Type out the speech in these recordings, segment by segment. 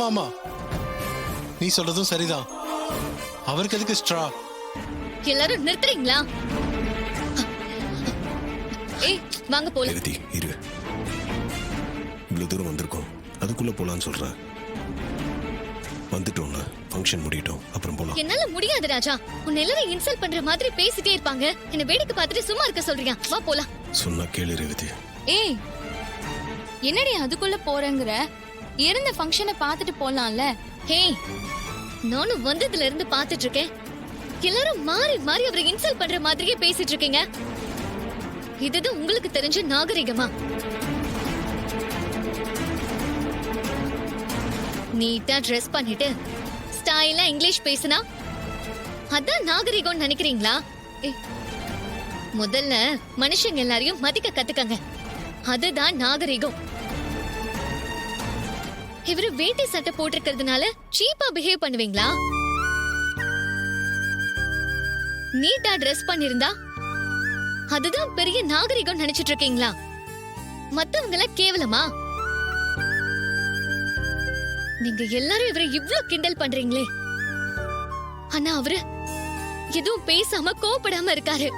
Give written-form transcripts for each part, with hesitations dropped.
ஆமா ஆமா, நீ சொல்றதும் சரிதான். அவருக்கு எதுக்கு ஸ்ட்ரா? எல்லாரும் நிறுத்துறீங்களா? ஏய் வாங்க போலாம். ரேவதி இரு, இவ்வளவு தூரம் வந்திருக்கோம், அதுக்குள்ள போலான்னு சொல்றேன். வந்துட்டோம்ல, ஃபங்க்ஷன் முடியட்டும், அப்புறம் போலாம். என்னால முடியாது ராஜா. உன்னை எல்லாரும் இன்சல்ட் பண்ற மாதிரி பேசிட்டே இருப்பாங்க. என்ன வேடிக்கை பார்த்துட்டு சும்மா இருக்க சொல்றியா? வா போலாம். சொன்னா கேளு ரேவதி. ஏய் என்னடி அதுக்குள்ள போறேங்கிற? இருந்த ஃபங்க்ஷனை பார்த்துட்டு போலாம்ல. ஹே, நானும் வந்ததுல இருந்து பார்த்துட்டு இருக்கேன். எல்லாரும் மாறி மாறி அவரை இன்சல்ட் பண்ற மாதிரியே பேசிட்டு இருக்கீங்க. இதுதான் உங்களுக்கு தெரிஞ்ச நாகரிகமா? நீட்டா ட்ரெஸ் பண்ணிட்டு ஸ்டைலா இங்கிலீஷ் பேசினா அதான் நாகரிகம் நினைக்கிறீங்களா? முதல்ல மனுஷங்க எல்லாரையும் மதிக்க கத்துக்கங்க, அதுதான் நாகரிகம். இவரு வேட்டி சட்டை போட்டிருக்கிறதுனால சீப்பா பிஹேவ் பண்ணுவீங்களா? நீட்டா ட்ரெஸ் பண்ணிருந்தா அதுதான் பெரிய நாகரிகம் நினைச்சிட்டு இருக்கீங்களா? மத்தவங்கள கேவலமா? நீங்க எல்லாரும் இவரை இவ்ளோ கிண்டல் பண்றீங்களே, ஆனா அவரு எதுவும் பேசாம கோபப்படாம இருக்காரு.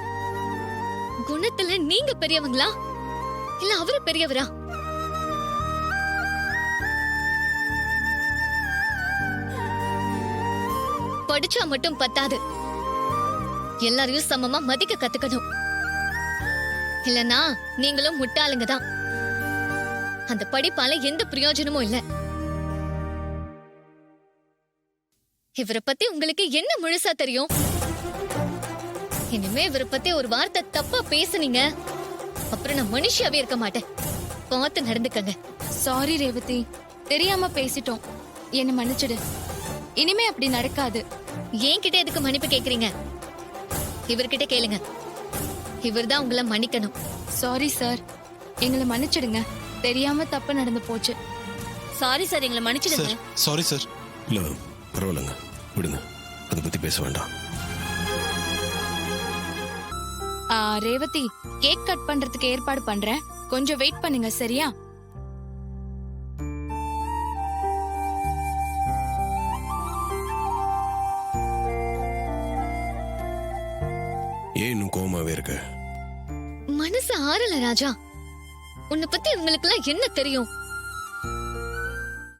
குணத்துல நீங்க பெரியவங்களா இல்ல அவரு பெரியவரா? படிச்சா மட்டும் பத்தாது, எல்லாரையும் சமமா மதிக்க கத்துக்கணும். இல்லனா நீங்களும் முட்டாளுங்க தான். அந்த படிப்பால எந்த பிரயோஜனமும் இல்ல. இவரை பத்தி உங்களுக்கு என்ன முழுசா தெரியும்? இனிமே இவரை பத்தி ஒரு வார்த்தை தப்பா பேசுனீங்க, அப்புறம் நான் மனுஷியாவே இருக்க மாட்டேன். பார்த்து நடந்துக்கங்க. சாரி ரேவதி, தெரியாம பேசிட்டோம், என்ன மன்னிச்சிடு. இனிமே அப்படி நடக்காது. என்கிட்ட எதுக்கு மன்னிப்பு கேக்குறீங்க? இவர்கிட்ட கேளுங்க, இவர்தான் உங்களை மன்னிக்கணும். சாரி சார், எங்களை மன்னிச்சிடுங்க. தெரியாம தப்பு நடந்து போச்சு. சாரி சார், எங்களை மன்னிச்சிடுங்க. Sorry sir. இல்ல பரவாயில்லைங்க, விடுங்க, அதை பத்தி பேச வேண்டாம். ரேவதி, கேக் கட் பண்றதுக்கு ஏற்பாடு பண்றேன், கொஞ்சம் வெயிட் பண்ணுங்க சரியா? ஏன் இன்னும் கோவமாவே இருக்க? மனசு ஆறல ராஜா. உன்னை பத்தி உங்களுக்கு எல்லாம் என்ன தெரியும்?